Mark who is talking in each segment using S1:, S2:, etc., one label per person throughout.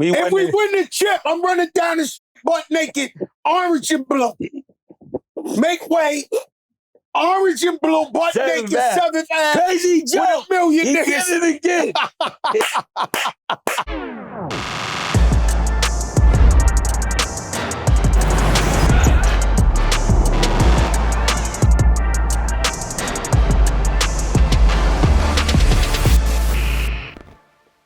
S1: If we win the chip, I'm running down this butt naked, orange and blue. Make way. Orange and blue, butt naked, 7th Ave.
S2: Crazy Joe.
S1: With $1 million
S2: He
S1: niggas.
S2: did it again.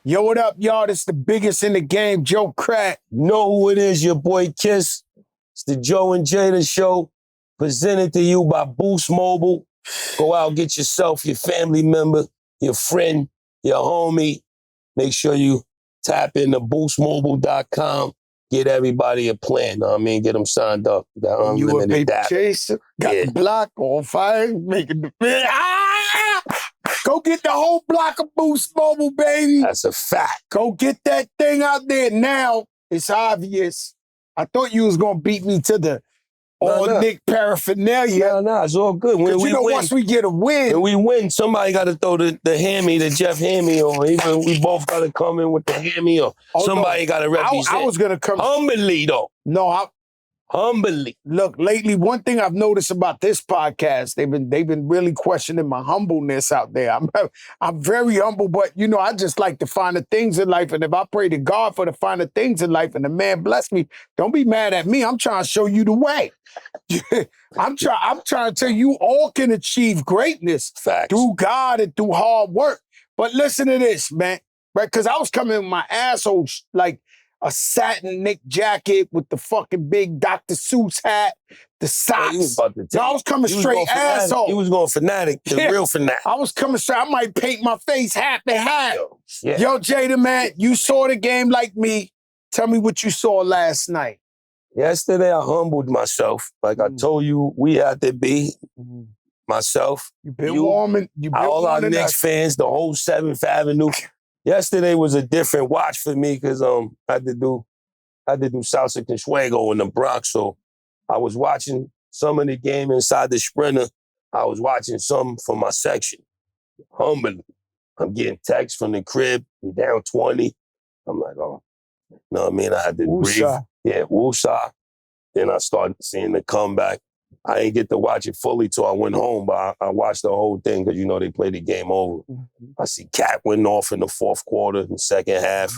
S1: Yo, what up, y'all? This the biggest in the game, Joe Crack.
S2: Know who it is, your boy Kiss. It's the Joe and Jada show, presented to you by Boost Mobile. Go out, get yourself, your family member, your friend, your homie. Make sure you tap into boostmobile.com. Get everybody a plan, know what I mean? Get them signed up. Got
S1: You a
S2: unlimited
S1: paper
S2: data.
S1: chaser, got the block on fire, making the Go get the whole block of Boost Mobile, baby.
S2: That's a fact.
S1: Go get that thing out there now. It's obvious. I thought you was gonna beat me to the Nick paraphernalia.
S2: No, it's all good. When we win,
S1: once we get a win,
S2: when we win, somebody got to throw the hammy, the Jeff Hammy, or even we both got to come in with the hammy, or somebody got to represent.
S1: I was gonna come
S2: humbly though.
S1: No,
S2: humbly.
S1: Look, lately, one thing I've noticed about this podcast, they've been really questioning my humbleness out there. I'm very humble, but you know, I just like to find the things in life. And if I pray to God for the finer things in life and the man bless me, don't be mad at me. I'm trying to show you the way. I'm trying to tell you all can achieve greatness through God and through hard work. But listen to this, man, right? Because I was coming with my asshole like a satin Nick jacket with the fucking big Dr. Seuss hat, the socks. I was coming straight asshole.
S2: He was going fanatic, the real fanatic.
S1: I was coming straight. I might paint my face half and half. Yo, Jada, man, you saw the game like me. Tell me what you saw last night.
S2: Yesterday, I humbled myself. Like I told you, we had to be. Myself,
S1: You've been warming.
S2: All our Knicks fans, the whole 7th Avenue. Yesterday was a different watch for me because I had to do Salsa Consuego in the Bronx. So I was watching some of the game inside the Sprinter. I was watching some from my section. Humbling. I'm getting texts from the crib. We down 20. I'm like, oh, you know what I mean? I had to breathe. Yeah, woosah. Then I started seeing the comeback. I didn't get to watch it fully till I went home, but I watched the whole thing because, you know, they played the game over. I see Cat went off in the 4th quarter, in the second half.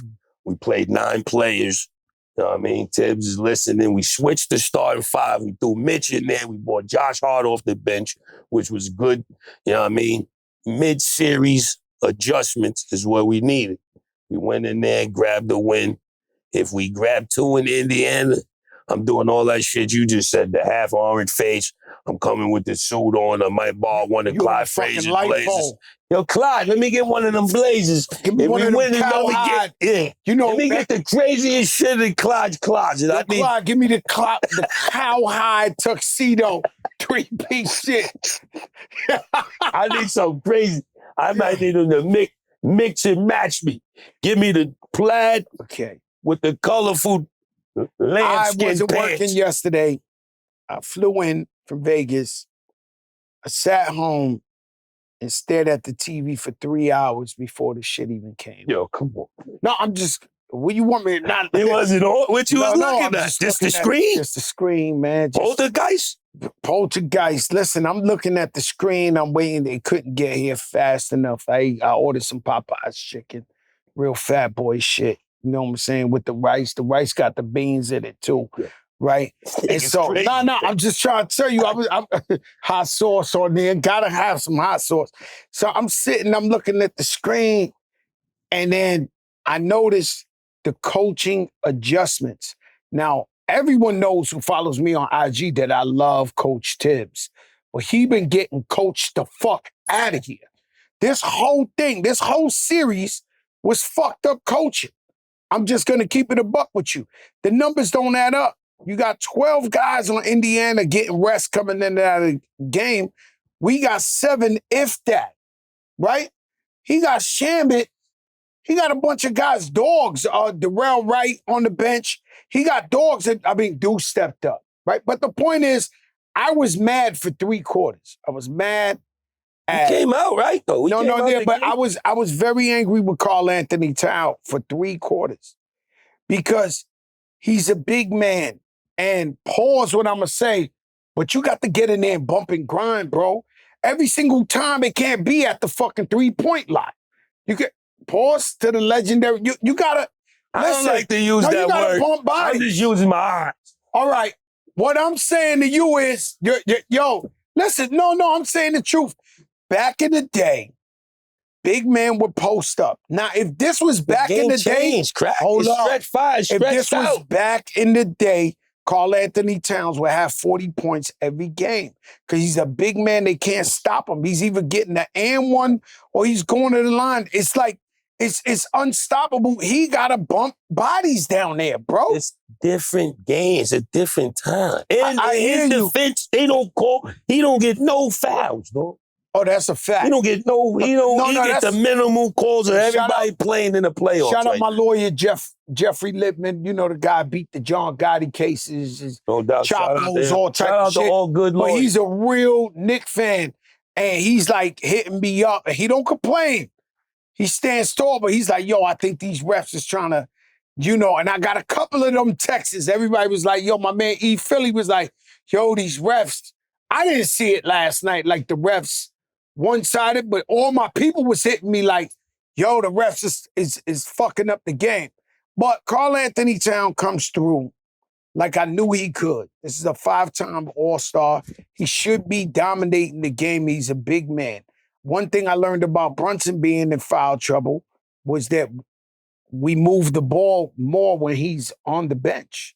S2: We played 9 players. You know what I mean? Tibbs is listening. We switched the starting 5. We threw Mitch in there. We brought Josh Hart off the bench, which was good. You know what I mean? Mid-series adjustments is what we needed. We went in there, grabbed the win. If we grab 2 in Indiana, I'm doing all that shit you just said, the half orange face. I'm coming with the suit on. I might borrow one of Clyde Frazier's blazers. Yo, Clyde, let me get one of them blazers.
S1: Give me one of them cowhide.
S2: You know, let me get the craziest shit in Clyde's closet.
S1: Clyde, give me the cowhide tuxedo 3-piece shit.
S2: I need some crazy. I might need them to mix and match me. Give me the plaid with the colorful lambskin
S1: I wasn't
S2: pants.
S1: working yesterday. I flew in from Vegas. I sat home and stared at the TV for 3 hours before the shit even came.
S2: Yo, come on.
S1: No, I'm just, what you want me to not...
S2: It wasn't all, what you was looking at? Just the screen?
S1: Just the screen, man.
S2: Poltergeist?
S1: Poltergeist. Listen, I'm looking at the screen. I'm waiting. They couldn't get here fast enough. I ordered some Popeye's chicken. Real fat boy shit. You know what I'm saying? With the rice. The rice got the beans in it too. Yeah. Right? And so, I'm just trying to tell you, I'm hot sauce on there. Gotta have some hot sauce. So I'm sitting, I'm looking at the screen, and then I noticed the coaching adjustments. Now, everyone knows who follows me on IG that I love Coach Tibbs. But he been getting coached the fuck out of here. This whole thing, this whole series was fucked up coaching. I'm just going to keep it a buck with you. The numbers don't add up. You got 12 guys on Indiana getting rest coming in and out of the game. We got 7, if that, right? He got Shambit. He got a bunch of guys, dogs. Darrell Wright on the bench. He got dogs. Deuce stepped up, right? But the point is, I was mad for 3 quarters. I was mad.
S2: He came out, right, though?
S1: But I was very angry with Karl Anthony Towns for 3 quarters because he's a big man. And pause what I'm going to say, but you got to get in there and bump and grind, bro. Every single time it can't be at the fucking 3-point line. You can pause to the legendary. You got to.
S2: I don't like to use that word.
S1: Bump bodies.
S2: I'm just using my eyes.
S1: All right. What I'm saying to you is, yo, listen, no, I'm saying the truth. Back in the day, big men would post up. Now, if this was back in the day, hold up.
S2: Stretch five, stretch
S1: if this was back in the day, Karl Anthony Towns would have 40 points every game because he's a big man. They can't stop him. He's either getting the and one or he's going to the line. It's like, it's unstoppable. He got to bump bodies down there, bro.
S2: It's different games, a different time. And
S1: I hear
S2: in
S1: you.
S2: defense, he don't get no fouls, though.
S1: Oh, that's a fact.
S2: He get the minimum calls of everybody playing in the playoffs.
S1: Shout out my lawyer, Jeffrey Lippman. You know the guy beat the John Gotti cases.
S2: No doubt.
S1: Chopos, all type of shit.
S2: Shout out to all good lawyers.
S1: But he's a real Knicks fan. And he's like hitting me up. And he don't complain. He stands tall, but he's like, yo, I think these refs is trying to, and I got a couple of them texts. Everybody was like, yo, my man E. Philly was like, yo, these refs. I didn't see it last night, like the refs one-sided, but all my people was hitting me like, yo, the refs is fucking up the game. But Karl Anthony Towns comes through like I knew he could. This is a 5-time All-Star. He should be dominating the game. He's a big man. One thing I learned about Brunson being in foul trouble was that we move the ball more when he's on the bench.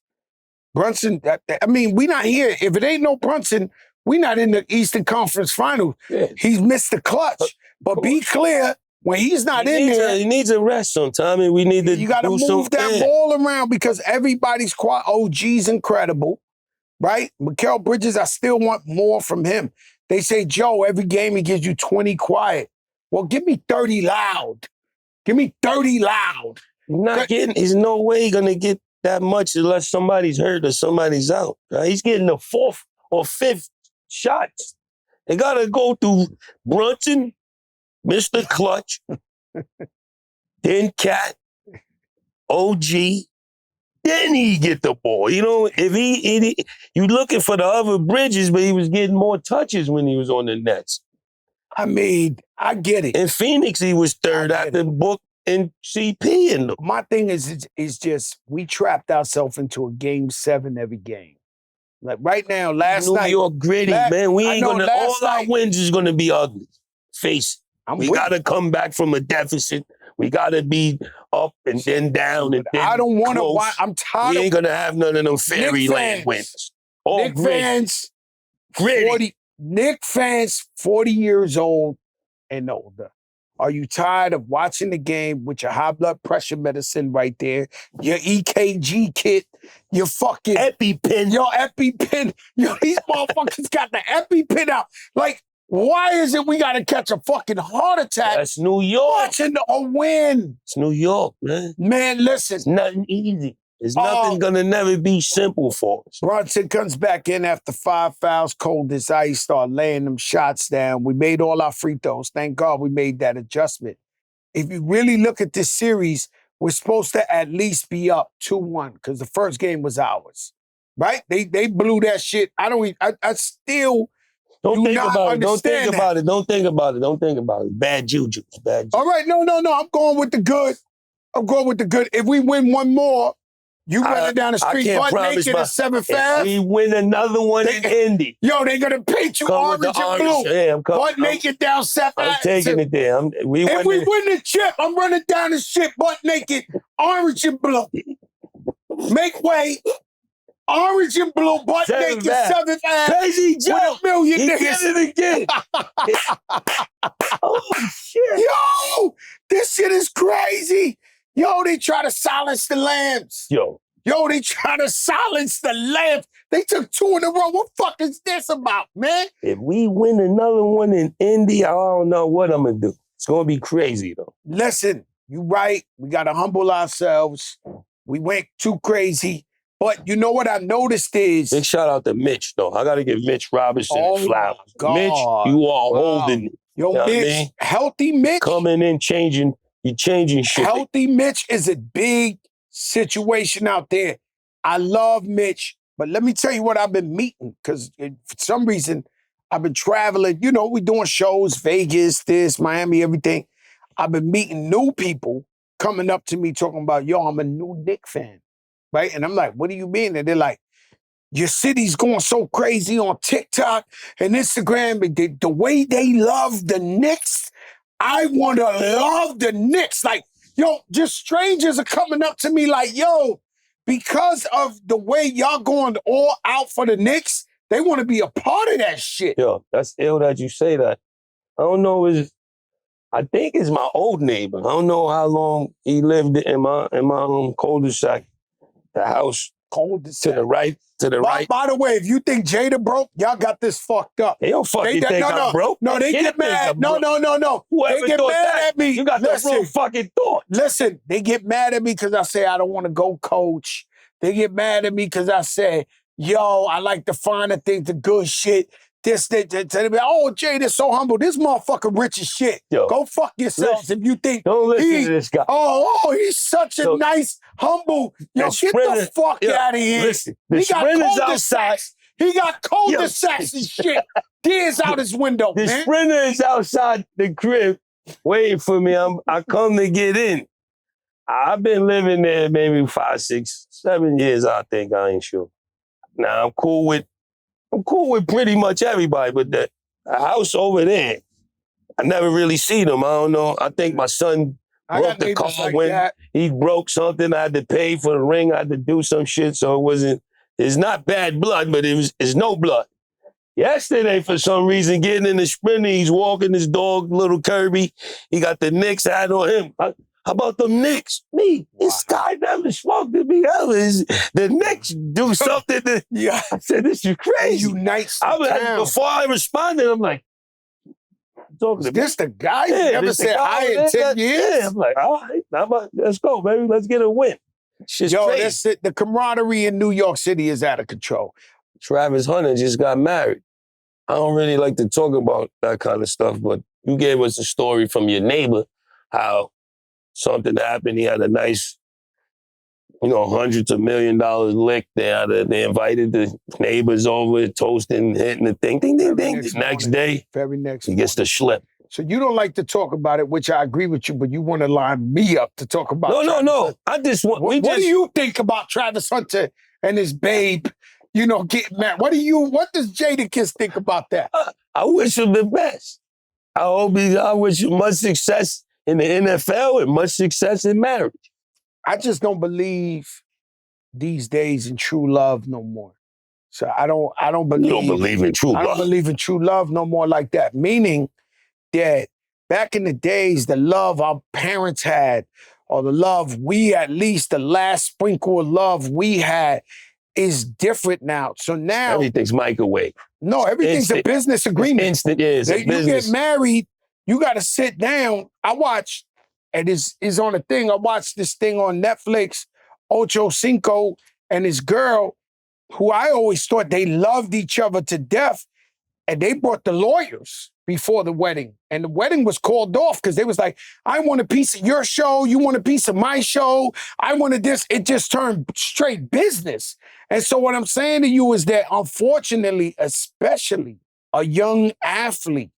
S1: Brunson, we not here. If it ain't no Brunson, we not in the Eastern Conference Finals. Yeah. He's missed the clutch. But be clear, when he's not in there.
S2: He needs a rest sometime, and we need to
S1: You got to move that ball around because everybody's quiet. OG's incredible, right? Mikal Bridges, I still want more from him. They say, Joe, every game he gives you 20 quiet. Well, give me 30 loud. Give me 30 loud.
S2: He's no way going to get that much unless somebody's hurt or somebody's out. Right? He's getting the 4th or 5th shots. They got to go through Brunson, Mr. Clutch, then Cat, OG, then he get the ball. If you looking for the other Bridges, but he was getting more touches when he was on the Nets.
S1: I get it.
S2: In Phoenix, he was third after Book and CP.
S1: My thing is just we trapped ourselves into a game 7 every game. Like right now, last night.
S2: New York gritty, man. We ain't gonna. All our wins is gonna be ugly. Face it. We gotta come back from a deficit. We gotta be up and then down and then
S1: I don't want to watch. I'm tired.
S2: We ain't gonna have none of them fairyland wins. All
S1: Knicks fans,
S2: gritty.
S1: Knicks fans, 40 years old and older. Are you tired of watching the game with your high blood pressure medicine right there, your EKG kit, your fucking
S2: EpiPen,
S1: Yo, these motherfuckers got the EpiPen out. Like, why is it we got to catch a fucking heart attack?
S2: That's New York.
S1: Watching a win.
S2: It's New York, man.
S1: Man, listen.
S2: It's nothing easy. It's nothing gonna never be simple for us.
S1: Brunson comes back in after 5 fouls, cold as ice, start laying them shots down. We made all our free throws. Thank God we made that adjustment. If you really look at this series, we're supposed to at least be up 2-1 because the first game was ours, right? They blew that shit. I still
S2: don't think
S1: not
S2: about it. Don't think
S1: understand
S2: about it. Don't think about it. Don't think about it. Bad juju. Bad juju.
S1: All right, no. I'm going with the good. If we win one more, you running down the street butt naked at 7 fast.
S2: We win another one in Indy.
S1: Yo, they gonna paint you orange and blue.
S2: Yeah,
S1: butt naked down 7
S2: I'm taking it there.
S1: If we win the chip, I'm running down the shit butt naked, orange and blue. Make way. Orange and blue, butt naked, 7th Ave.
S2: Crazy Joe.
S1: With $1 million
S2: he
S1: niggas.
S2: did it again. Oh, shit.
S1: Yo, this shit is crazy. Yo, they try to silence the lambs.
S2: Yo,
S1: they try to silence the lambs. They took 2 in a row. What the fuck is this about, man?
S2: If we win another one in Indy, I don't know what I'm going to do. It's going to be crazy, though.
S1: Listen, you right. We got to humble ourselves. We went too crazy. But you know what I noticed is...
S2: Big shout out to Mitch, though. I got to give Mitch Robinson and flowers.
S1: God.
S2: Mitch, you are holding it.
S1: Yo,
S2: you know
S1: Mitch, healthy Mitch.
S2: Coming in, you're changing shit.
S1: Healthy Mitch is a big situation out there. I love Mitch, but let me tell you what I've been meeting, because for some reason I've been traveling. You know, we doing shows, Vegas, this, Miami, everything. I've been meeting new people coming up to me talking about, yo, I'm a new Knicks fan, right? And I'm like, what do you mean? And they're like, your city's going so crazy on TikTok and Instagram, but the way they love the Knicks, I want to love the Knicks. Like, yo, just strangers are coming up to me like, yo, because of the way y'all going all out for the Knicks, they want to be a part of that shit.
S2: Yo, that's ill that you say that. I don't know, I think it's my old neighbor. I don't know how long he lived in my cul-de-sac. The house
S1: Cul-de-sac.
S2: to the right.
S1: By the way, if you think Jada broke, y'all got this fucked up.
S2: They don't fucking think I'm broke.
S1: No, they get mad. No.
S2: Whoever
S1: They get
S2: thought
S1: mad
S2: that,
S1: at me.
S2: you got the wrong fucking thought.
S1: Listen, they get mad at me because I say I don't want to go coach. They get mad at me because I say, yo, I like the finer things, the good shit. This, oh, Jada's so humble. This motherfucker rich as shit.
S2: Yo,
S1: go fuck yourselves if you think
S2: don't listen to this guy.
S1: Oh, he's such a nice, humble. Yo, get the fuck out of here.
S2: Listen,
S1: he got cul-de-sacs. He got cul-de-sacs and shit. Deers out his window,
S2: the
S1: man.
S2: Sprinter is outside the crib waiting for me. I come to get in. I've been living there maybe 5, 6, 7 years, I think. I ain't sure. Now, I'm cool with pretty much everybody, but the house over there, I never really seen them. I don't know. I think my son broke the car like when he broke something. I had to pay for the ring. I had to do some shit, so it's not bad blood, but it's no blood. Yesterday, for some reason, getting in the Sprinter, he's walking his dog, little Kirby. He got the Knicks hat on him. How about the Knicks? Me, this guy never smoked with me ever. The Knicks do something that, I said, this is crazy.
S1: Unites
S2: before I responded, I'm like, talking to
S1: this the guy you never said hi in 10 years?
S2: Yeah, I'm like, all right, let's go, baby. Let's get a win.
S1: Yo, that's it. The camaraderie in New York City is out of control.
S2: Travis Hunter just got married. I don't really like to talk about that kind of stuff, but you gave us a story from your neighbor, how something happened. He had a nice, hundreds of $1 million lick. They invited the neighbors over, toasting, hitting the thing, ding, ding, ding. The next day, he gets the slip.
S1: So you don't like to talk about it, which I agree with you, but you want to line me up to talk about
S2: No. I just want...
S1: What do you think about Travis Hunter and his babe, getting mad? What does Jadakiss think about that?
S2: I wish him the best. I wish him much success in the NFL and much success in marriage.
S1: I just don't believe these days in true love no more. So I don't believe...
S2: You don't believe in true love?
S1: I don't believe in true love no more like that. Meaning that back in the days, the love our parents had, or the love the last sprinkle of love we had, is different now. So now...
S2: Everything's microwave.
S1: No, everything's a business agreement.
S2: Instant, is a business.
S1: You get married, you got to sit down. I watched, and it's on a thing, I watched this thing on Netflix, Ocho Cinco and his girl, who I always thought they loved each other to death, and they brought the lawyers before the wedding. And the wedding was called off because they was like, I want a piece of your show, you want a piece of my show, I wanted this. It just turned straight business. And so what I'm saying to you is that, unfortunately, especially a young athlete,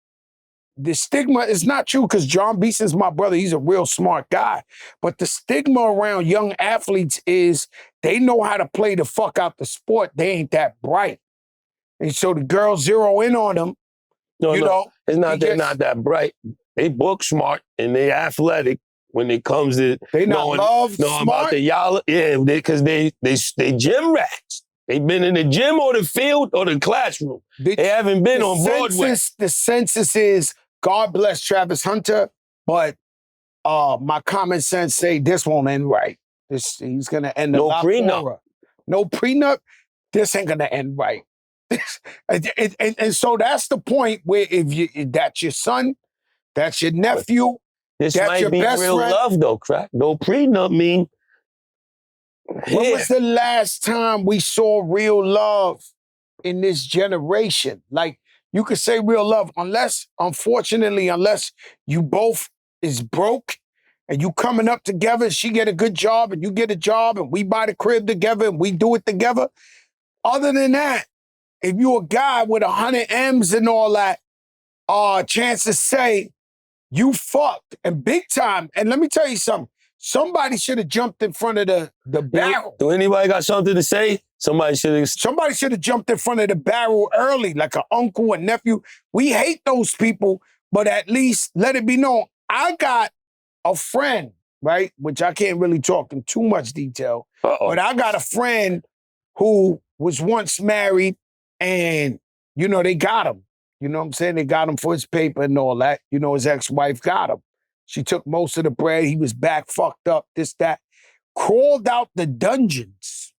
S1: the stigma is not true, because John Beeson's my brother. He's a real smart guy. But the stigma around young athletes is they know how to play the fuck out the sport. They ain't that bright. And so the girls zero in on them.
S2: No, it's not. They're not that bright. They book smart and they athletic when it comes to knowing about the y'all. Yeah, because they gym rats. They've been in the gym or the field or the classroom. They haven't been on Broadway.
S1: The census is, God bless Travis Hunter, but my common sense say this won't end right. He's gonna end
S2: no prenup.
S1: No prenup. This ain't gonna end right. and so that's the point where if that's your son, that's your nephew,
S2: this
S1: that's
S2: might
S1: your
S2: be
S1: best
S2: real
S1: friend.
S2: Love though, crack. No prenup mean.
S1: When was the last time we saw real love in this generation? Like, you could say real love, unless you both is broke and you coming up together, she get a good job and you get a job and we buy the crib together and we do it together. Other than that, if you a guy with 100 M's and all that, chances say you fucked and big time. And let me tell you something. Somebody should have jumped in front of the barrel.
S2: Do anybody got something to say? Somebody should
S1: have jumped in front of the barrel early, like an uncle and nephew. We hate those people, but at least let it be known. I got a friend, right? Which I can't really talk in too much detail. But I got a friend who was once married and, they got him. You know what I'm saying? They got him for his paper and all that. His ex-wife got him. She took most of the bread. He was back fucked up, this, that. Crawled out the dungeons.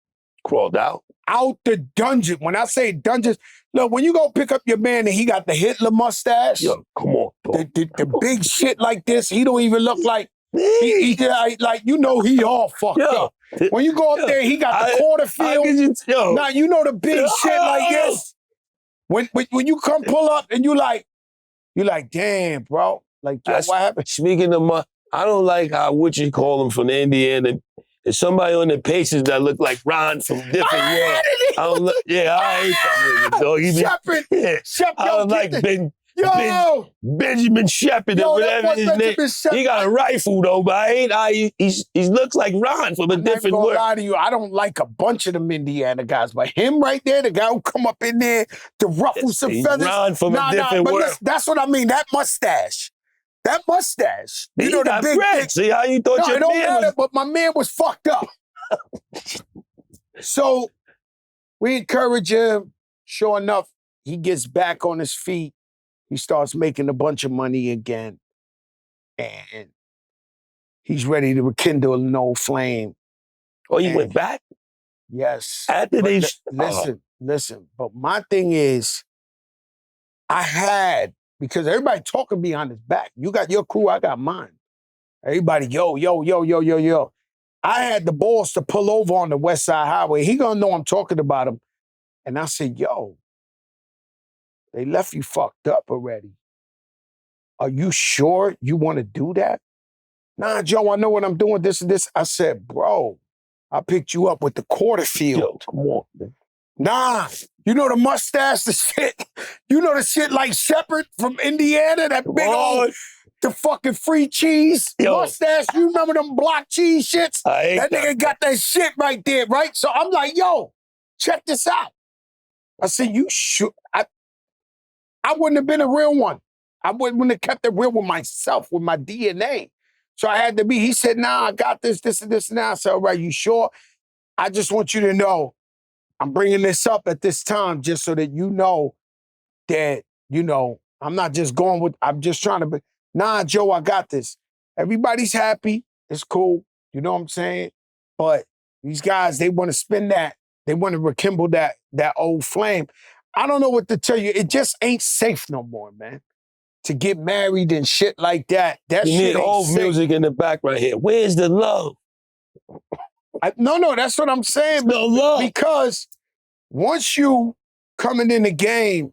S2: Crawled out?
S1: Out the dungeon. When I say dungeons, look, when you go pick up your man and he got the Hitler mustache.
S2: Yo, come on, dog.
S1: The big shit like this, he don't even look like, he he all fucked up. When you go up there, he got the quarter field. Now, the big shit like this. When you come pull up and you like, damn, bro. Like, yo, what happened?
S2: Speaking of I don't like how, what you call him from Indiana. There's somebody on the Pacers that look like Ron from different world. I hate that nigga, dog.
S1: Shepard.
S2: I don't like Benjamin Shepard or whatever his name. He got a rifle though, but he looks like Ron from a different world.
S1: Lie to you, I don't like a bunch of them Indiana guys, but him right there, the guy who come up in there to ruffle some feathers.
S2: Ron from a different world.
S1: Listen, that's what I mean. That mustache. You know the big
S2: bread. See how you thought your man was...
S1: But my man was fucked up. So we encourage him. Sure enough, he gets back on his feet. He starts making a bunch of money again. And he's ready to rekindle an old flame.
S2: Oh, he went back?
S1: Yes.
S2: After they...
S1: Listen. But my thing is, because everybody talking behind his back. You got your crew, I got mine. Everybody, yo. I had the balls to pull over on the West Side Highway. He gonna know I'm talking about him. And I said, yo, they left you fucked up already. Are you sure you want to do that? Nah, Joe, I know what I'm doing, this and this. I said, bro, I picked you up with the quarter field.
S2: Yo, come on, man.
S1: Nah, the mustache, the shit. The shit like Shepard from Indiana, that big old, the fucking free cheese mustache. You remember them block cheese shits? That nigga got that shit right there, right? So I'm like, yo, check this out. I said, you should. I wouldn't have been a real one. I wouldn't have kept it real with myself, with my DNA. So I had to be. He said, nah, I got this and this and that. I said, all right, you sure? I just want you to know I'm bringing this up at this time just so that you know that, I'm not just going with, I'm just trying to be, nah, Joe, I got this. Everybody's happy. It's cool. You know what I'm saying? But these guys, they want to spin that. They want to rekindle that old flame. I don't know what to tell you. It just ain't safe no more, man. To get married and shit like that. That
S2: you
S1: shit
S2: need
S1: ain't
S2: old
S1: safe.
S2: Music in the back right here. Where's the love?
S1: No, that's what I'm saying.
S2: No love.
S1: Because once you coming in the game,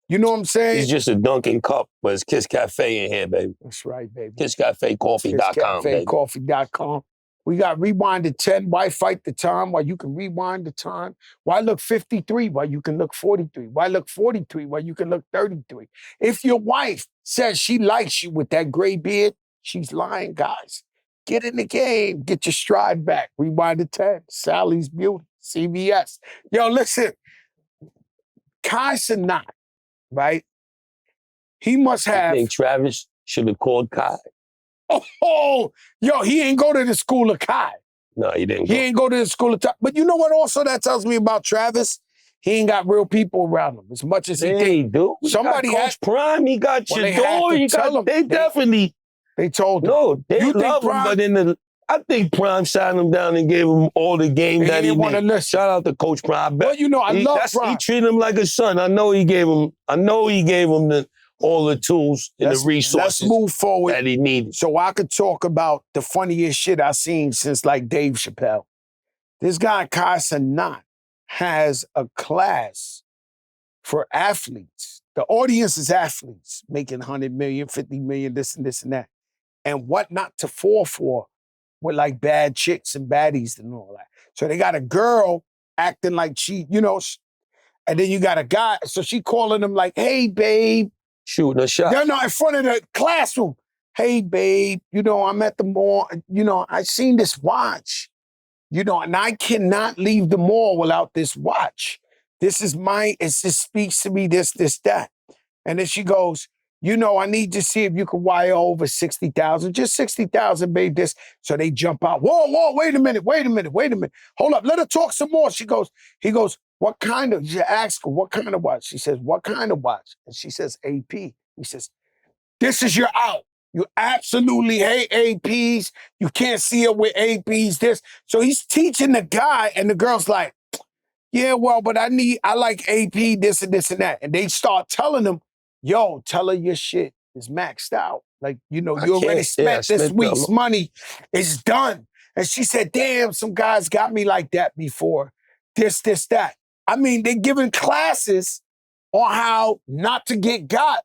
S1: you know what I'm saying?
S2: It's just a Dunkin' cup, but it's Kiss Cafe in here, baby.
S1: That's right, baby.
S2: KissCafeCoffee.com, baby.
S1: KissCafeCoffee.com. We got Rewind to 10. Why fight the time? Why you can rewind the time? Why look 53? Why you can look 43? Why look 43? Why you can look 33? If your wife says she likes you with that gray beard, she's lying, guys. Get in the game. Get your stride back. Rewind to 10. Sally's Beauty. CBS. Yo, listen. Cenat, right? He must have...
S2: I think Travis should have called Kai.
S1: Oh, yo, he ain't go to the school of Kai.
S2: No, he didn't
S1: He ain't go to the school of Kai. But you know what also that tells me about Travis? He ain't got real people around him as much as he did.
S2: Dude.
S1: Somebody
S2: got Coach Prime, he got Jada. They told him. No, they love him, but I think Prime sat him down and gave him all the game that he needed. Shout out to Coach Prime.
S1: Well, I love Prime.
S2: He treated him like a son. I know he gave him all the tools and the resources.
S1: Let's move forward
S2: that he needed.
S1: So I could talk about the funniest shit I've seen since like Dave Chappelle. This guy, Cenat, has a class for athletes. The audience is athletes making 100 million, 50 million, this and that. and what not to fall for with like bad chicks and baddies and all that. So they got a girl acting like she, and then you got a guy. So she calling him like, hey, babe.
S2: Shooting a shot.
S1: They're not in front of the classroom. Hey, babe, I'm at the mall. I seen this watch, and I cannot leave the mall without this watch. This is mine. It just speaks to me, this, that. And then she goes, I need to see if you can wire over 60,000, just 60,000, babe, this. So they jump out. Whoa, wait a minute. Hold up, let her talk some more. He goes, what kind of, she asks her, what kind of watch? She says, what kind of watch? And she says, AP. He says, this is your out. You absolutely hate APs. You can't see it with APs, this. So he's teaching the guy, and the girl's like, yeah, well, but I like AP, this and this and that. And they start telling him, yo, tell her your shit is maxed out. Like, you already spent this week's money. It's done. And she said, damn, some guys got me like that before. This, that. I mean, they're giving classes on how not to get got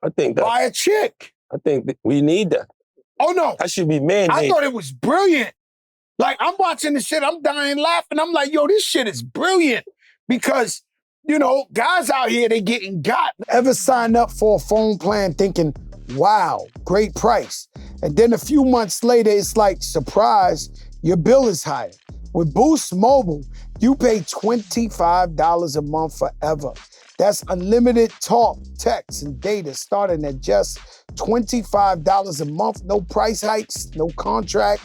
S1: by a chick.
S2: I think we need that.
S1: Oh, no.
S2: That should be mandated.
S1: I thought it was brilliant. Like, I'm watching this shit, I'm dying laughing. I'm like, yo, this shit is brilliant. Because, guys out here, they getting got. Ever sign up for a phone plan thinking, wow, great price. And then a few months later, it's like, surprise, your bill is higher. With Boost Mobile, you pay $25 a month forever. That's unlimited talk, text, and data starting at just $25 a month. No price hikes, no contract,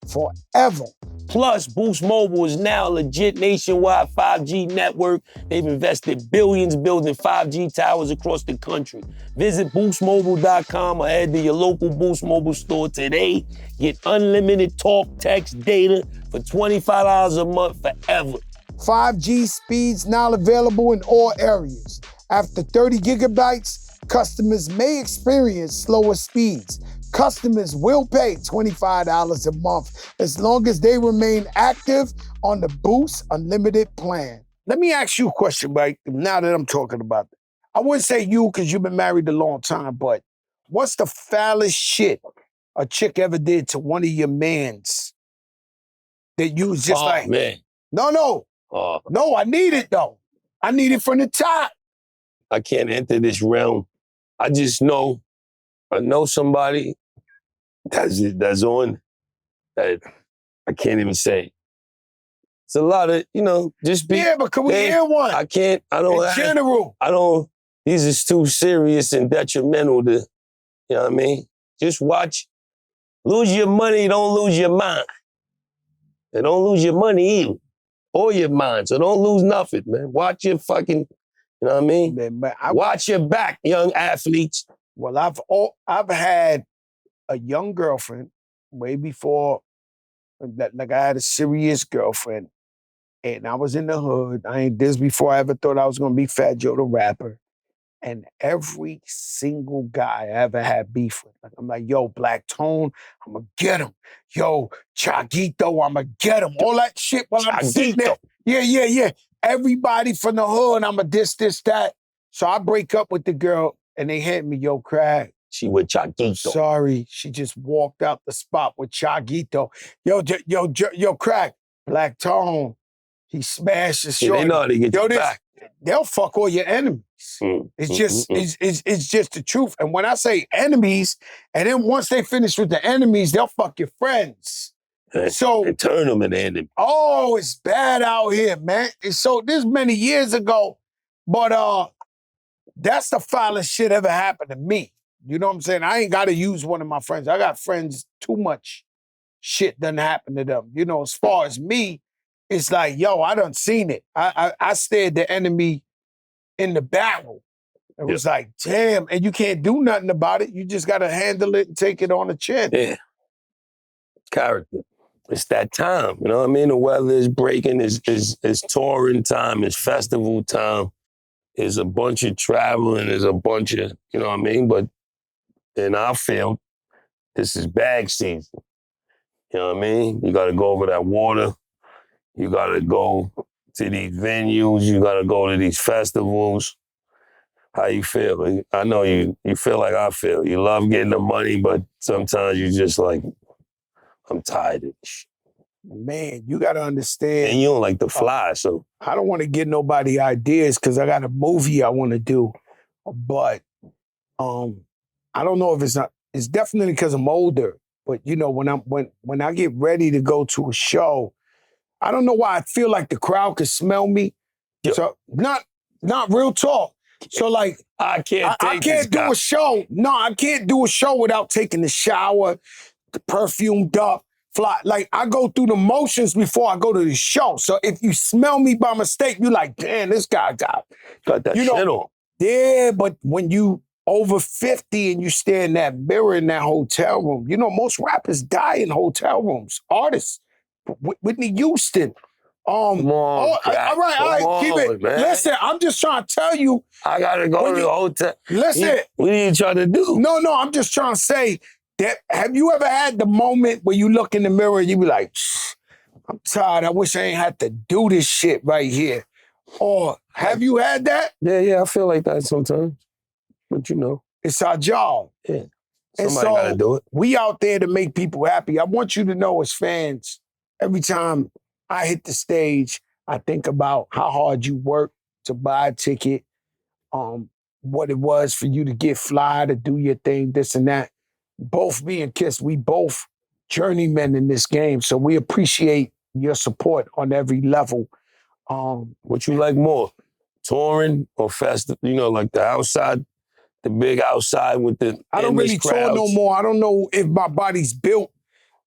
S1: forever.
S2: Plus, Boost Mobile is now a legit nationwide 5G network. They've invested billions building 5G towers across the country. Visit boostmobile.com or head to your local Boost Mobile store today. Get unlimited talk, text, data for $25 a month forever.
S1: 5G speeds now available in all areas. After 30 gigabytes, customers may experience slower speeds. Customers will pay $25 a month as long as they remain active on the Boost Unlimited plan. Let me ask you a question, right? Now that I'm talking about it. I wouldn't say you because you've been married a long time, but what's the foulest shit a chick ever did to one of your mans that you was just like,
S2: man.
S1: No, I need it though. I need it from the top.
S2: I can't enter this realm. I just know, I know somebody that's on that I can't even say. It's a lot of, just be.
S1: Yeah, but can we hear one?
S2: I can't, I don't.
S1: In general.
S2: These is too serious and detrimental to, you know what I mean? Just watch. Lose your money, don't lose your mind. And don't lose your money either. Or your mind, so don't lose nothing, man. Watch your fucking, you know what I mean?
S1: Man,
S2: watch your back, young athletes.
S1: Well, I've had a young girlfriend way before that. Like I had a serious girlfriend, and I was in the hood. I ain't this before I ever thought I was gonna be Fat Joe the rapper. And every single guy I ever had beef with, like I'm like, yo, Black Tone, I'ma get him. Yo, Chaguito, I'ma get him. All that shit while I'm sitting there. Yeah. Everybody from the hood, I'ma this, that. So I break up with the girl, and they hit me, yo, Craig.
S2: She with Chaguito.
S1: Sorry, she just walked out the spot with Chaguito. Yo, Craig, Black Tone, he smashed the shorty.
S2: They know how to get you back.
S1: They'll fuck all your enemies. It's just the truth. And when I say enemies, and then once they finish with the enemies, they'll fuck your friends.
S2: And turn them into enemies.
S1: Oh, it's bad out here, man. And so this many years ago, but that's the foulest shit ever happened to me. You know what I'm saying? I ain't got to use one of my friends. I got friends too much shit done happen to them. As far as me, it's like, yo, I done seen it. I stared the enemy in the barrel. It was like, damn, and you can't do nothing about it. You just got to handle it and take it on the chin.
S2: Yeah. Character. It's that time, you know what I mean? The weather is breaking, it's touring time, it's festival time. There's a bunch of traveling, there's a bunch of, you know what I mean? But in our field, this is bag season. You know what I mean? You got to go over that water. You got to go to these venues. You got to go to these festivals. How you feel? I know you feel like I feel. You love getting the money, but sometimes you just like, I'm tired of this shit.
S1: Man, you got to understand.
S2: And you don't like to fly, so.
S1: I don't want to give nobody ideas because I got a movie I want to do. But I don't know if it's definitely because I'm older. But you know, when I get ready to go to a show, I don't know why I feel like the crowd can smell me.
S2: Yeah.
S1: So not real talk. So like
S2: I can't
S1: do a show. No, I can't do a show without taking the shower, perfumed up, fly. Like I go through the motions before I go to the show. So if you smell me by mistake, you're like, damn, this guy got
S2: that shit on.
S1: Yeah, but when you over 50 and you stare in that mirror in that hotel room, you know, most rappers die in hotel rooms. Artists. Whitney Houston.
S2: Come on,
S1: all right, keep it.
S2: Man.
S1: Listen, I'm just trying to tell you.
S2: I gotta go to the hotel.
S1: Listen.
S2: What are you trying to do?
S1: No, I'm just trying to say that have you ever had the moment where you look in the mirror and you be like, I'm tired, I wish I ain't had to do this shit right here. Or have you had that?
S2: Yeah, I feel like that sometimes. But you know.
S1: It's our job.
S2: Yeah. Somebody gotta do it.
S1: We out there to make people happy. I want you to know as fans, every time I hit the stage, I think about how hard you work to buy a ticket, what it was for you to get fly, to do your thing, this and that. Both me and Kiss, we both journeymen in this game, so we appreciate your support on every level.
S2: What you like more, touring or festival? You know, like the outside, the big outside with the
S1: I don't really tour no more. I don't know if my body's built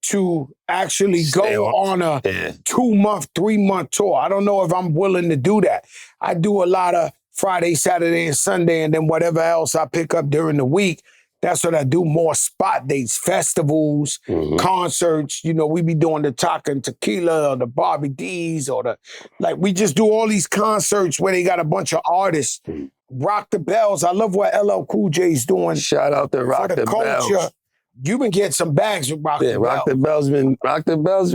S1: to actually go on a 2-month, 3-month tour. I don't know if I'm willing to do that. I do a lot of Friday, Saturday, and Sunday, and then whatever else I pick up during the week, that's what I do, more spot dates, festivals, concerts. You know, we be doing the Taka and Tequila or the Bobby D's or we just do all these concerts where they got a bunch of artists. Rock the Bells. I love what LL Cool J's doing.
S2: Shout out to Rock the Bells.
S1: You've been getting some bags with Rock the Bells.
S2: Rock the Bells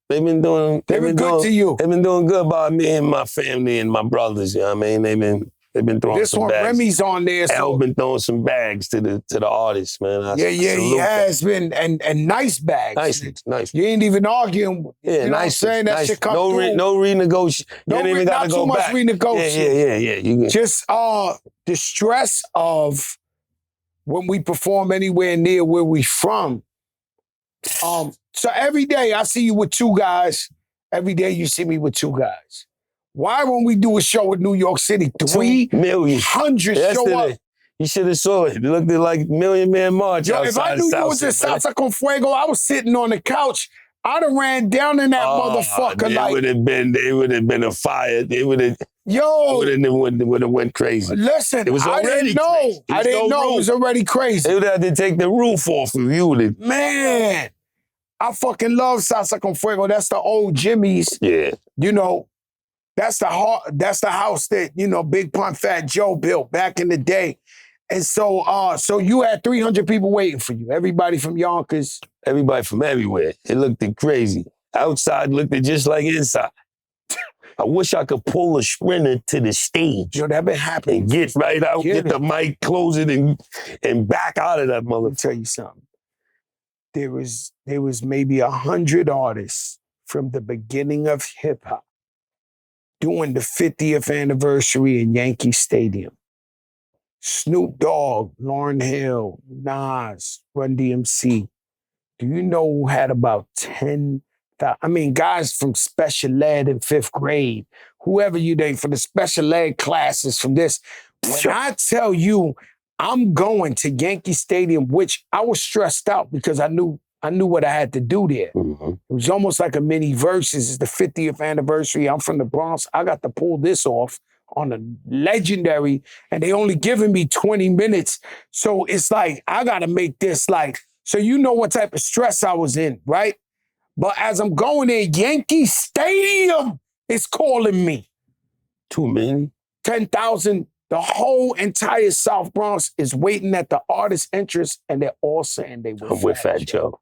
S2: they've been
S1: good to you.
S2: They've been doing good by me and my family and my brothers, you know what I mean? They've been throwing some bags.
S1: Remy's on there.
S2: L been throwing some bags to the artists, man.
S1: He has been, and nice bags.
S2: Nice.
S1: You ain't even arguing.
S2: Yeah,
S1: you know
S2: nice.
S1: What I'm saying? That shit come through.
S2: No renegotiation. You ain't even got to go back.
S1: Not too much renegotiation.
S2: Yeah. You
S1: just the stress of when we perform anywhere near where we from. So every day I see you with 2 guys. Every day you see me with 2 guys. Why when we do a show with New York City, 300 show up?
S2: You should have saw it. It looked like Million Man March.
S1: Yo, if I knew you was in Salsa con Fuego, I was sitting on the couch. I'd have ran down in that motherfucker.
S2: They would have been a fire. They would have.
S1: Yo,
S2: would have went crazy.
S1: Listen,
S2: it was already crazy.
S1: I didn't know it was already crazy.
S2: They would have to take the roof off of you.
S1: Man, I fucking love Salsa con Fuego. That's the old Jimmy's.
S2: Yeah.
S1: You know. That's the house that, you know, Big Pun Fat Joe built back in the day. And so you had 300 people waiting for you. Everybody from Yonkers.
S2: Everybody from everywhere. It looked crazy. Outside looked just like inside. I wish I could pull a sprinter to the stage.
S1: Yo, that been happening.
S2: And get right out, get the mic, close it, and back out of that motherfucker.
S1: Let me tell you something. There was maybe 100 artists from the beginning of hip-hop doing the 50th anniversary in Yankee Stadium. Snoop Dogg, Lauryn Hill, Nas, Run-DMC. Do you know who had about 10,000? I mean, guys from special ed in 5th grade, whoever you think for the special ed classes from this. When I tell you I'm going to Yankee Stadium, which I was stressed out because I knew what I had to do there. It was almost like a mini Versus. It's the 50th anniversary. I'm from the Bronx. I got to pull this off on a legendary, and they only giving me 20 minutes. So it's like, I got to make this so you know what type of stress I was in, right? But as I'm going there, Yankee Stadium is calling me.
S2: Too many?
S1: 10,000. The whole entire South Bronx is waiting at the artist entrance, and they're all saying they were
S2: I'm with Fat Joe.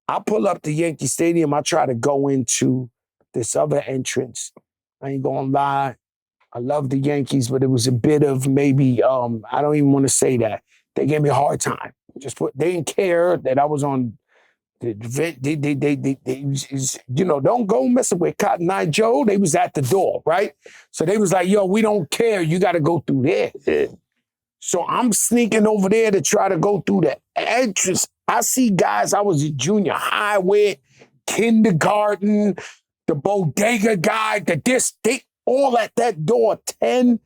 S1: I pull up to Yankee Stadium. I try to go into this other entrance. I ain't gonna lie. I love the Yankees, but it was a bit of maybe, I don't even want to say that. They gave me a hard time. They didn't care that I was on the event. Don't go messing with Cotton Eye Joe. They was at the door, right? So they was like, yo, we don't care. You got to go through there.
S2: Yeah.
S1: So I'm sneaking over there to try to go through the entrance. I see guys I was in junior high with, kindergarten, the bodega guy, they all at that door, 10,000.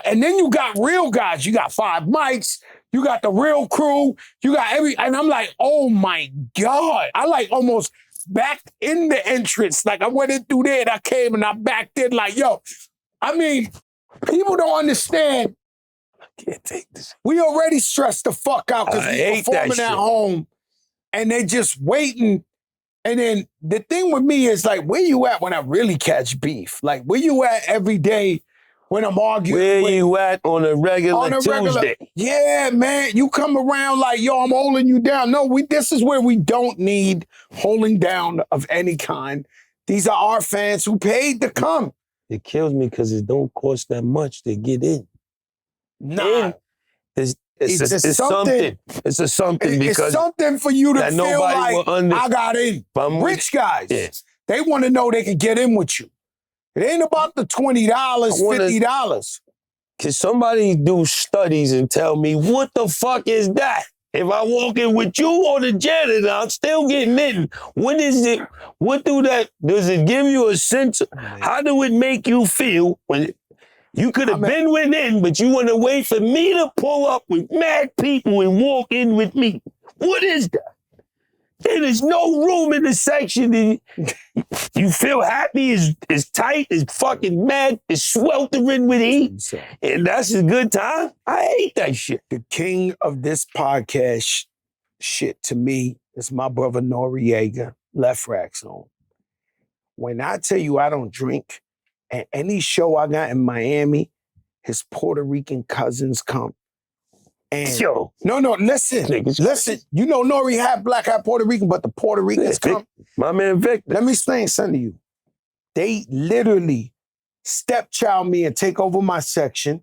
S1: And then you got real guys. You got 5 mics. You got the real crew. You got and I'm like, oh my God. I like almost backed in the entrance. Like I went in through there and I came and I backed in like, yo, I mean, people don't understand. I can't take this. We already stressed the fuck out because we performing at home and they just waiting. And then the thing with me is like, where you at when I really catch beef? Like, where you at every day when I'm arguing?
S2: Where you at on a regular Tuesday?
S1: Yeah, man. You come around like, yo, I'm holding you down. No, this is where we don't need holding down of any kind. These are our fans who paid to come.
S2: It kills me because it don't cost that much to get in.
S1: Nah.
S2: It's something. It's a something because
S1: it's something for you to feel like I got in. Rich guys, they want to know they can get in with you. It ain't about the $20, $50.
S2: Can somebody do studies and tell me what the fuck is that? If I walk in with you or the janitor, I'm still getting in. What is it? What does it give you a sense? How do it make you feel when you could have been within, but you want to wait for me to pull up with mad people and walk in with me? What is that? There's no room in the section. You feel happy, it's tight, it's fucking mad, it's sweltering with heat. And that's a good time. I hate that shit.
S1: The king of this podcast shit to me is my brother Noreaga, Left Rack Zone. When I tell you I don't drink, at any show I got in Miami, his Puerto Rican cousins come. And no, listen. You know N.O.R.E. half black, half Puerto Rican, but the Puerto Ricans come.
S2: My man Victor.
S1: Let me explain something to you. They literally stepchild me and take over my section,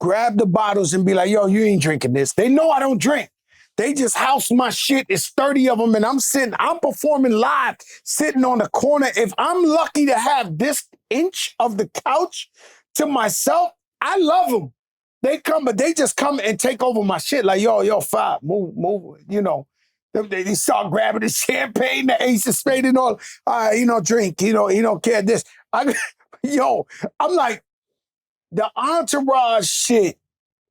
S1: grab the bottles and be like, yo, you ain't drinking this. They know I don't drink. They just house my shit. It's 30 of them and I'm performing live, sitting on the corner. If I'm lucky to have this inch of the couch to myself, I love them. They come, but they just come and take over my shit. Like, yo, Five, move, you know. They start grabbing the champagne, the Ace of Spades and all. Drink, he don't care this. I'm like, the entourage shit.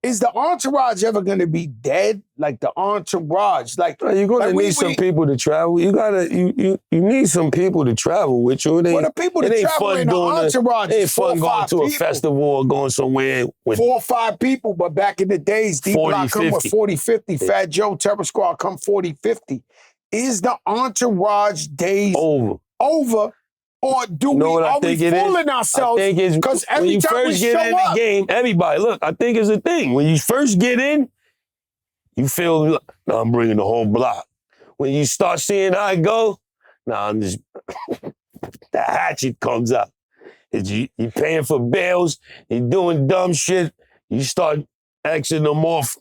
S1: Is the entourage ever going to be dead? Like the entourage,
S2: you're going to need some people to travel. You need some people to travel with you.
S1: The people to travel in the entourage.
S2: It ain't fun going to a festival or going somewhere with
S1: 4 or 5 people. But back in the days, D-Block come with 40, 50. Yeah. Fat Joe, Terror Squad come 40, 50. Is the entourage days over? Or are we fooling ourselves? Because every time we show up,
S2: the game, everybody, look, I think it's a thing. When you first get in, you feel, I'm bringing the whole block. When you start seeing how it go, I'm just, the hatchet comes up. You're paying for bills, you're doing dumb shit, you start Xing them off.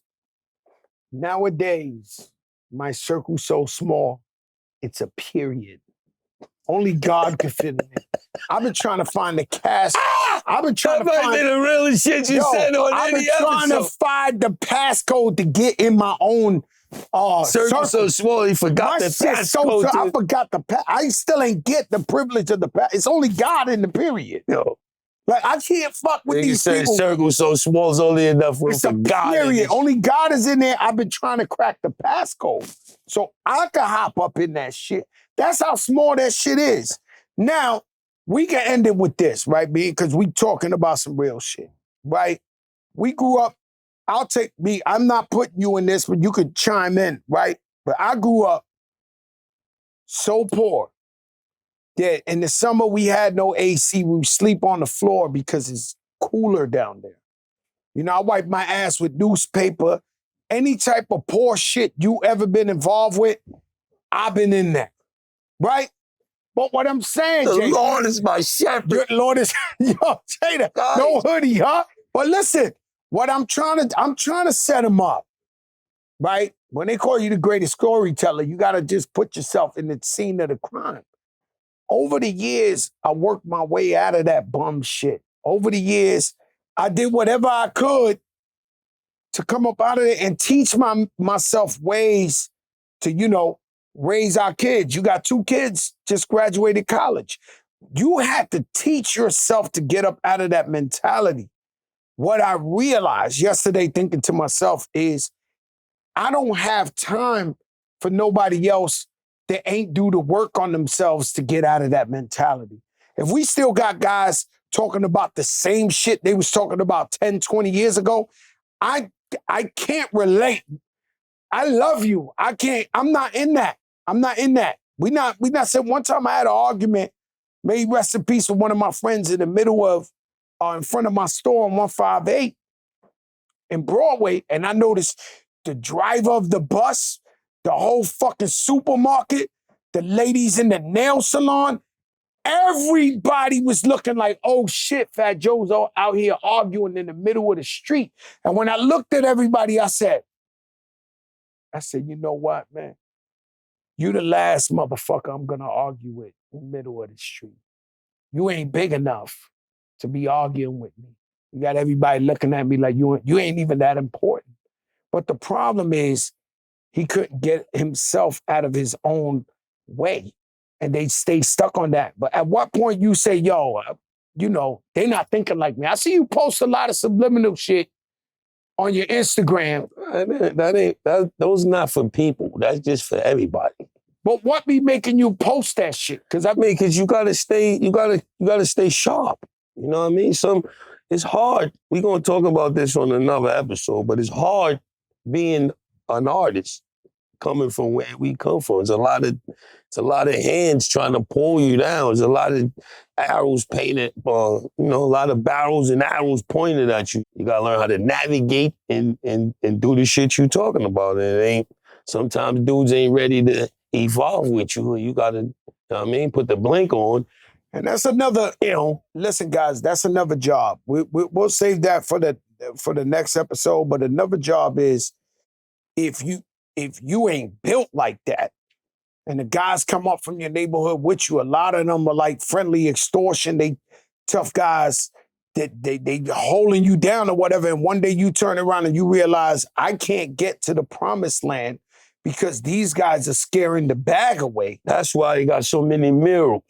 S1: Nowadays, my circle's so small, it's a period. Only God can fit in it. I've been trying to find the cast. I've been trying to find
S2: the realest shit you said on
S1: I've
S2: any
S1: been trying to find the passcode to get in my own
S2: circle. So small, he forgot the passcode.
S1: I forgot the pass. I still ain't get the privilege of the pass. It's only God in the period.
S2: Yo.
S1: Like, I can't fuck with these people.
S2: Circle so small is only enough room for God.
S1: Period. Only God is in there. I've been trying to crack the passcode. So I can hop up in that shit. That's how small that shit is. Now, we can end it with this, right, B? Because we talking about some real shit, right? We grew up, I'm not putting you in this, but you could chime in, right? But I grew up so poor that in the summer we had no AC. We would sleep on the floor because it's cooler down there. I wipe my ass with newspaper. Any type of poor shit you ever been involved with, I've been in that. Right? But what I'm saying,
S2: The
S1: Jada,
S2: Lord is my shepherd.
S1: your Lord is, yo, Jada, no hoodie, huh? But listen, what I'm trying to set him up, right? When they call you the greatest storyteller, you got to just put yourself in the scene of the crime. Over the years, I worked my way out of that bum shit. Over the years, I did whatever I could to come up out of it and teach myself ways to, raise our kids. You got 2 kids, just graduated college. You had to teach yourself to get up out of that mentality. What I realized yesterday thinking to myself is, I don't have time for nobody else that ain't do the work on themselves to get out of that mentality. If we still got guys talking about the same shit they was talking about 10, 20 years ago, I can't relate. I love you. I'm not in that. I'm not in that. We not said one time I had an argument, made rest in peace with one of my friends in the middle of, in front of my store on 158 in Broadway, and I noticed the driver of the bus, the whole fucking supermarket, the ladies in the nail salon, everybody was looking like, oh shit, Fat Joe's out here arguing in the middle of the street. And when I looked at everybody, I said, you know what, man? You the last motherfucker I'm gonna argue with in the middle of the street. You ain't big enough to be arguing with me. You got everybody looking at me like you ain't even that important. But the problem is he couldn't get himself out of his own way. And they stay stuck on that. But at what point you say, yo, they're not thinking like me. I see you post a lot of subliminal shit on your Instagram.
S2: Those not for people. That's just for everybody.
S1: But what be making you post that shit?
S2: Because you gotta stay sharp. You know what I mean? It's hard. We're gonna talk about this on another episode, but it's hard being an artist coming from where we come from. It's a lot of hands trying to pull you down. There's a lot of arrows painted, a lot of barrels and arrows pointed at you. You gotta learn how to navigate and do the shit you talking about. And sometimes dudes ain't ready to evolve with you. You gotta, put the blink on.
S1: And that's another, listen, guys, that's another job. We'll save that for the next episode. But another job is if you ain't built like that, and the guys come up from your neighborhood with you, a lot of them are like friendly extortion. They tough guys that they holding you down or whatever. And one day you turn around and you realize I can't get to the promised land because these guys are scaring the bag away.
S2: That's why you got so many murals.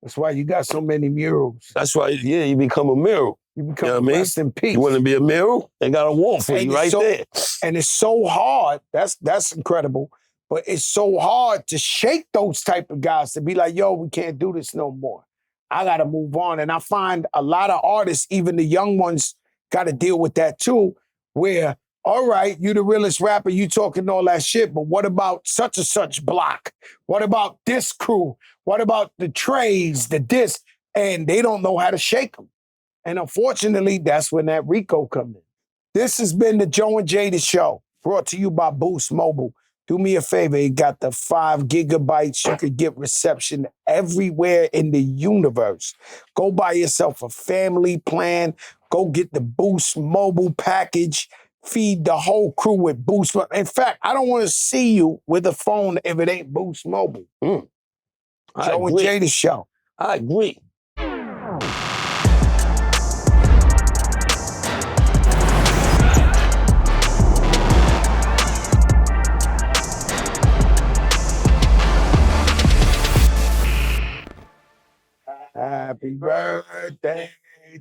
S1: That's why you got so many murals.
S2: That's why, you become a mural.
S1: You become rest in peace.
S2: You want to be a mural? They got a wall for you right there.
S1: And it's so hard. That's incredible. But it's so hard to shake those type of guys to be like, yo, we can't do this no more. I got to move on. And I find a lot of artists, even the young ones, got to deal with that too, where, all right, you the realest rapper, you talking all that shit, but what about such and such block? What about this crew? What about the trays, the this? And they don't know how to shake them. And unfortunately, that's when that Rico come in. This has been the Joe and Jada Show, brought to you by Boost Mobile. Do me a favor, you got the 5 gigabytes. You could get reception everywhere in the universe. Go buy yourself a family plan. Go get the Boost Mobile package. Feed the whole crew with Boost. In fact, I don't want to see you with a phone if it ain't Boost Mobile. Joe and Jada Show.
S2: I agree.
S1: Happy birthday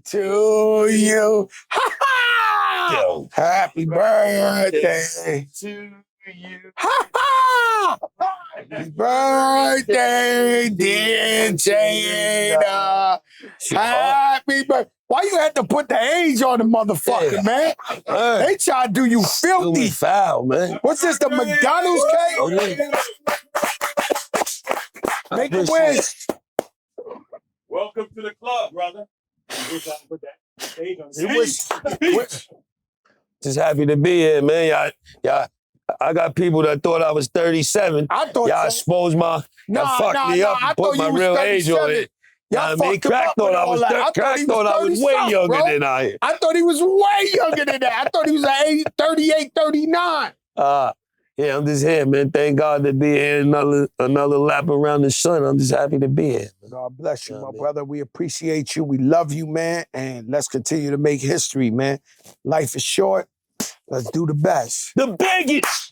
S1: to you. Ha ha!
S2: Yo.
S1: Happy birthday to you. Ha ha! Happy birthday, dear Jada. Happy birthday. Why you had to put the age on the motherfucker, man? They try to do you filthy.
S2: Foul, man.
S1: What's this, the McDonald's cake?
S2: Oh, yeah.
S1: Make a wish.
S3: Welcome to the club, brother.
S1: Wish.
S2: Just happy to be here, man. I got people that thought I was 37.
S1: I thought
S2: Y'all
S1: so.
S2: exposed my,
S1: Nah,
S2: fucked me up,
S1: I
S2: put
S1: thought
S2: my
S1: you was
S2: real age on
S1: 37.
S2: it.
S1: Y'all
S2: I mean,
S1: fucked him
S2: Crack
S1: up
S2: thought
S1: with
S2: I
S1: all
S2: was,
S1: that.
S2: Crack thought I was way
S1: 30-something,
S2: younger
S1: bro.
S2: than I am.
S1: I thought he was way younger than that. I thought he was like 38, 39.
S2: Yeah, I'm just here, man. Thank God to be here. Another lap around the sun. I'm just happy to be here.
S1: God bless you,
S2: Yeah,
S1: my
S2: man.
S1: brother. We appreciate you. We love you, man. And let's continue to make history, man. Life is short. Let's do the best.
S2: The biggest.